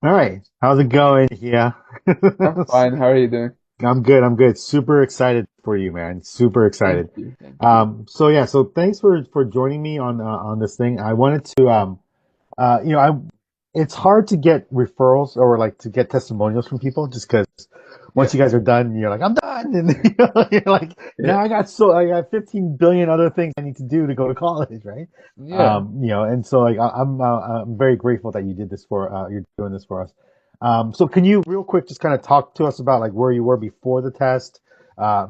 All right. How's it going? Yeah. I'm fine. How are you doing? I'm good. I'm good. Super excited for you, man. Super Thank excited. you. Thank you. So thanks for joining me on this thing. I wanted to I it's hard to get referrals or like to get testimonials from people just because once Yeah. you guys are done, you're like, I'm done. And you're like, Yeah. I got 15 billion other things I need to do to go to college, right? Yeah. And so like I'm very grateful that you did this for you're doing this for us. So can you real quick just kind of talk to us about like where you were before the test,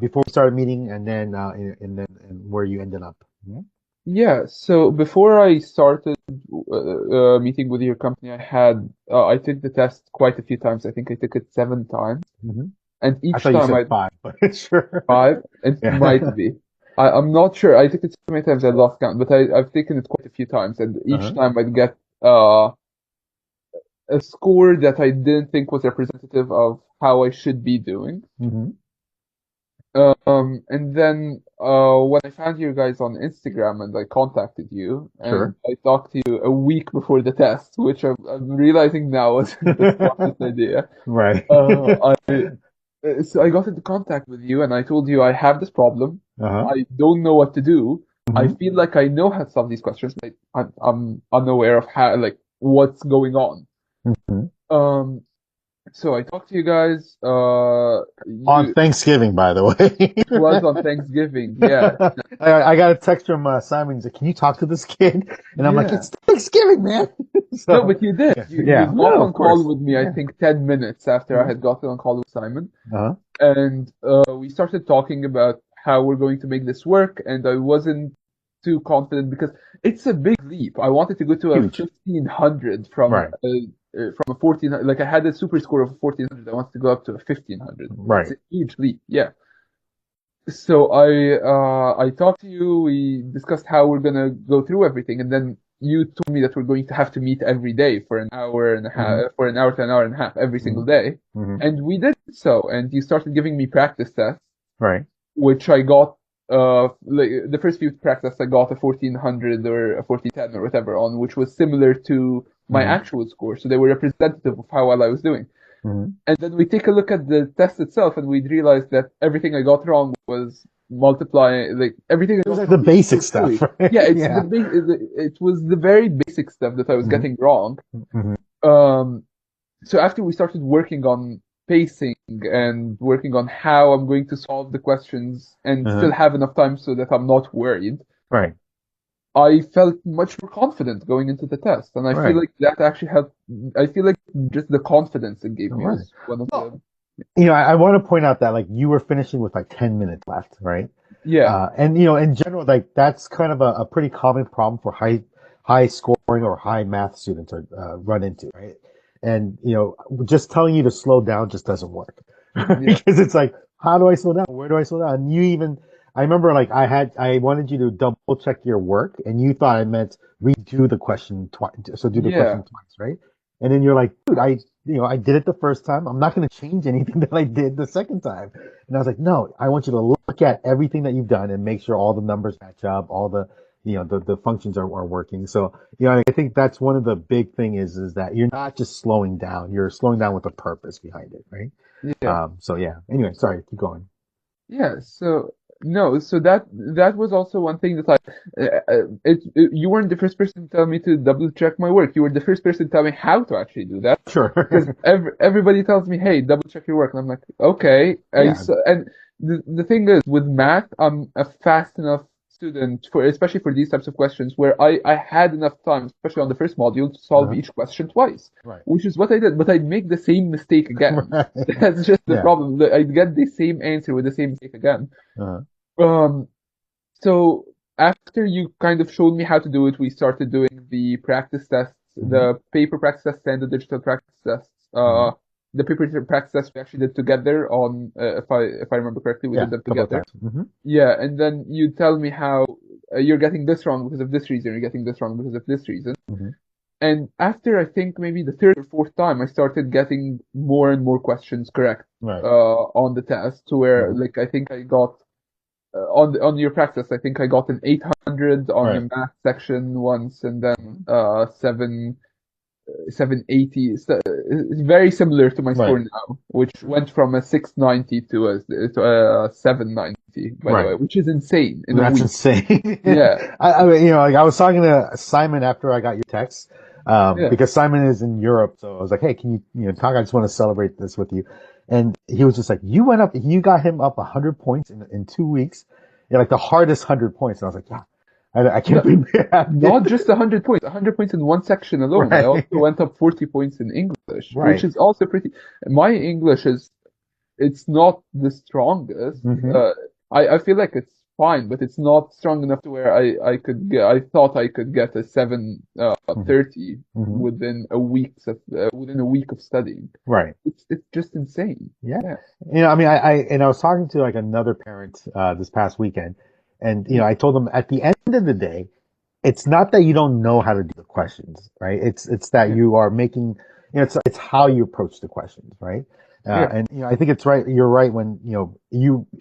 before we started meeting, and where you ended up? Mhm. Yeah. So before I started meeting with your company, I took the test quite a few times. I think I took it 7 times, Mhm. and I each thought you time said I five, but sure. five. It Yeah. might be. I'm not sure. I took it so many times I lost count, but I've taken it quite a few times, and each Uh-huh. time I'd get uh a score that I didn't think was representative of how I should be doing. Hmm. And then when I found you guys on Instagram and I contacted you and Sure. I talked to you a week before the test, which I'm realizing now wasn't the smartest idea. Right. So I got into contact with you and I told you I have this problem. Uh-huh. I don't know what to do. I Hmm. feel like I know how to solve these questions, but I'm unaware of how, like, what's going on. Hmm. Um, so I talked to you guys. On You Thanksgiving, by the It was way. on Thanksgiving, yeah. I got a text from Simon. He's like, "Can you talk to this kid?" And I'm like, Yeah. "It's Thanksgiving, man." No, So, but you did. yeah, You yeah, got no, on of call course, with me, I yeah. think 10 minutes after I Mhm. had gotten on call with Simon. Uh-huh. And we started talking about how we're going to make this work. And I wasn't too confident because it's a big leap. I wanted to go to a Huge, 1500 right, from a 1400. Like I had a super score of 1400. I wanted to go up to a 1500. It's right. a huge leap. Yeah. So I talked to you. We discussed how we're gonna go through everything, and then you told me that we're going to have to meet every day for an hour and a Hmm. half, for an hour to an hour and a half every Hmm. single day, Hmm. and we did so. And you started giving me practice tests, Right. which I got. Like the first few practice, I got a 1400 or a 1410 or whatever on, which was similar to my Hmm. actual score. So they were representative of how well I was doing. Hmm. And then we take a look at the test itself, and we'd realize that everything I got wrong was multiplying, like everything I It was got like the wrong is basic so stuff, silly. right? Yeah, Yeah. it was the very basic stuff that I was Hmm. getting wrong. Hmm. Um, so after we started working on pacing and working on how I'm going to solve the questions and still Uh-huh. have enough time so that I'm not worried, Right. I felt much more confident going into the test. And I feel Right. like that actually helped. I feel like just the confidence it gave All me right. was one of Well, the, I want to point out that like you were finishing with like 10 minutes left, right? yeah. And in general, like that's kind of a pretty common problem for high scoring or high math students are run into, right? And just telling you to slow down just doesn't work Yeah. because it's like, how do I slow down? Where do I slow down? And I remember like I wanted you to double check your work, and you thought I meant redo the question twice, so do the question Yeah. twice, right? And then you're like, dude, I did it the first time. I'm not going to change anything that I did the second time. And I was like, no, I want you to look at everything that you've done and make sure all the numbers match up, all the functions are working. So, I think that's one of the big thing is that you're not just slowing down, you're slowing down with a purpose behind it, right? Yeah. So yeah, anyway, sorry, keep going. Yeah. So no, so that was also one thing that you weren't the first person to tell me to double check my work. You were the first person to tell me how to actually do that because Sure. everybody tells me, "Hey, double check your work," and I'm like, "Okay." Yeah. And the thing is, with math, I'm a fast enough student for especially for these types of questions where I had enough time, especially on the first module, to solve Uh-huh. each question twice, Right. which is what I did. But I'd make the same mistake again. Right. That's just the Yeah. problem. I'd get the same answer with the same mistake again. Uh-huh. Um, so after you kind of showed me how to do it, we started doing the practice tests, Hmm. the paper practice tests and the digital practice tests. Hmm. The paper practice tests we actually did together on, if I remember correctly, we Yeah. did A them couple of together. times. Hmm. Yeah, and then you tell me how you're getting this wrong because of this reason, you're getting this wrong because of this reason. Hmm. And after I think maybe the third or fourth time, I started getting more and more questions correct Right. on the test, to where Hmm. like I think I got on your practice, I think I got an 800 on Right. the math section once, and then Hmm. 7. 780. It's very similar to my score Right. now, which went from a 690 to a 790, by the Right. way, which is insane in a That's week. insane. Yeah, I mean, like I was talking to Simon after I got your text, yeah. because Simon is in Europe. So I was like, hey, can you talk? I just want to celebrate this with you. And he was just like, you got him up 100 points in 2 weeks. Yeah, like the hardest 100 points. And I was like, yeah, I can't No, believe that. not just 100 points, 100 points in one section alone. I Right. also went up 40 points in English, which Right. is also pretty. My English is it's not the strongest. Hmm. Uh, I feel like it's fine, but it's not strong enough to where I thought I could get a Hmm. 30 Hmm. within a week of studying. Right. It's just insane. Yeah. Yeah. I mean, I was talking to like another parent, this past weekend, and, Mm. I told them at the end of the day, it's not that you don't know how to do the questions, right? It's that Yeah. you are making, it's how you approach the questions, right? Yeah. And, I think it's right. You're right when,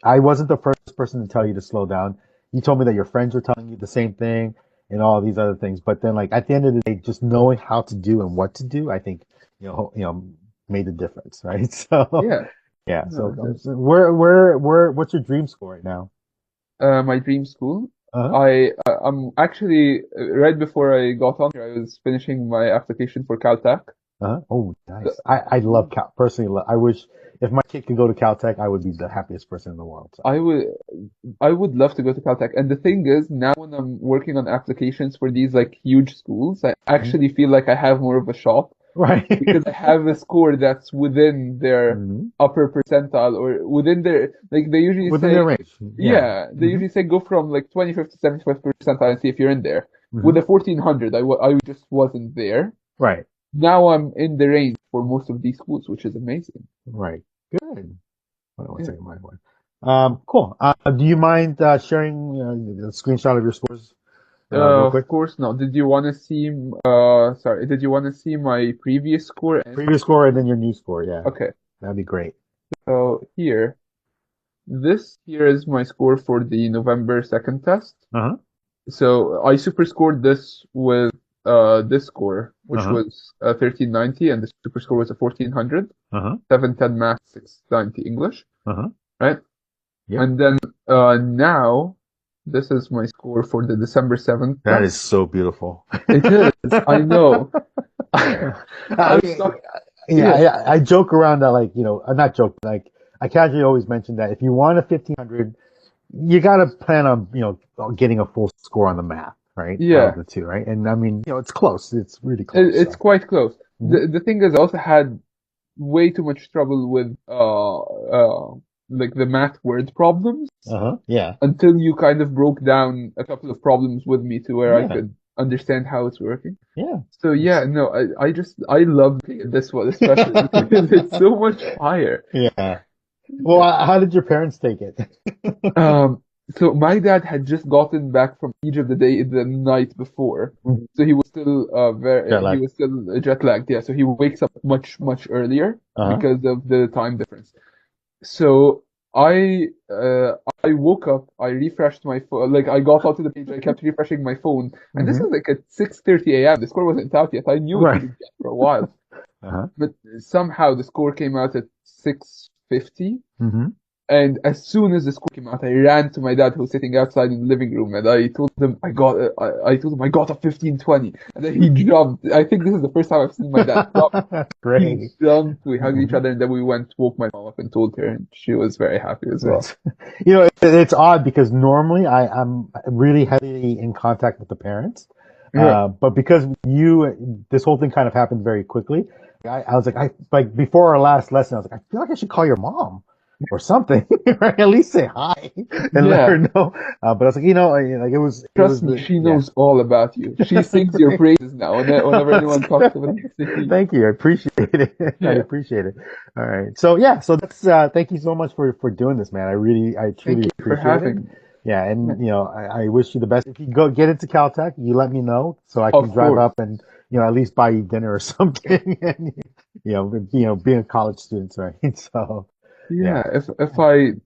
I wasn't the first person to tell you to slow down. You told me that your friends were telling you the same thing and all these other things. But then like at the end of the day, just knowing how to do and what to do, I think, made the difference, right? So Yeah. yeah. No, So what's your dream score right now? my dream school. Uh-huh. I'm actually right before I got on here, I was finishing my application for Caltech. Uh-huh. Oh, nice. I love Cal, personally. I wish if my kid could go to Caltech, I would be the happiest person in the world. So. I would I would love to go to Caltech. And the thing is, now when I'm working on applications for these like huge schools, I Mhm. actually feel like I have more of a shot Right. because I have a score that's within their Mhm. upper percentile or within their like they usually Within say their range. Yeah. yeah, they Hmm. usually say go from like 25th to 75th percentile and see if you're in there. With Hmm. the 1400, I just wasn't there. Right. Now I'm in the range for most of these schools, which is amazing. Right. Good. Hold on one Yeah. second, my boy. Cool. Do you mind sharing a screenshot of your scores real quick? Of course not. Did you want to see, sorry, did you want to see my previous score and Previous score and then your new score. Yeah, okay. that'd be great. So this here is my score for the November 2nd test. Uh-huh. So I super scored this with this score, which Uh-huh. was 1390, and the super score was a 1400, Uh-huh. 710 math, 690 English, Uh-huh. right? Yep. And then now this is my score for the December 7th That test. is so beautiful. It is, I know. I I was mean, stuck. yeah, Yeah, I joke around that, like, not joke, but like, I casually always mention that if you want a 1500, you got to plan on, getting a full score on the math, right? Out of yeah. the two, right? And I mean, it's close. It's really close. It's So. quite close. Hmm. The thing is, I also had way too much trouble with like the math word problems Uh-huh. Yeah. until you kind of broke down a couple of problems with me to where I Yeah. could understand how it's working. Yeah. So yeah, no, I love this one especially because it's so much higher. Yeah. Well, how did your parents take it? Um, so my dad had just gotten back from Egypt the night before, Mhm. so he was still Jet he lag. was still jet lagged. Yeah, so he wakes up much earlier Uh-huh. because of the time difference. So I woke up, I refreshed my phone, like I got onto the page, I kept refreshing my phone, and this Hmm. is like at 6:30 a.m. The score wasn't out yet. I knew it Right. wouldn't get for a while, Uh-huh. but somehow the score came out at 6:50. Hmm. And as soon as the score came out, I ran to my dad who was sitting outside in the living room, and I told him I told him I got a 1520, and then he jumped. I think this is the first time I've seen my dad jump. That's He great. jumped, we hugged each Mhm. other, and then we woke my mom up and told her, and she was very happy as well. That's, it's odd because normally I'm really heavily in contact with the parents. Yeah. But because this whole thing kind of happened very quickly, I was like before our last lesson, I was like, I feel like I should call your mom or something, right? At least say hi and let her Yeah. know. But I was like, like it was Trust me, she yeah. knows all about you. She sings your praises now whenever anyone That's talks about great. you. Thank you. I appreciate it. I Yeah. appreciate it. All right. So yeah, so that's thank you so much for doing this, man. I Thank truly you for appreciate it. having me. Yeah, Yeah. and I wish you the best. If you go get into Caltech, you let me know so I can Of drive course. up and at least buy you dinner or something. And being a college student, right? So Yeah, Yeah.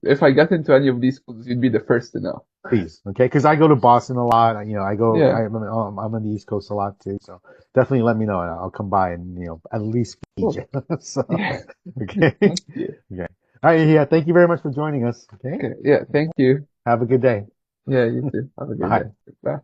if I get into any of these schools, you'd be the first to know. Please, okay? Because I go to Boston a lot. Yeah, I'm on the East Coast a lot too. So definitely let me know, and I'll come by and at least feed cool. you. So, Yeah, okay, thank you. okay. All right, yeah. Thank you very much for joining us. Okay, Okay, yeah, thank you. have a good day. Yeah, you too. Have a good Bye. day. Bye.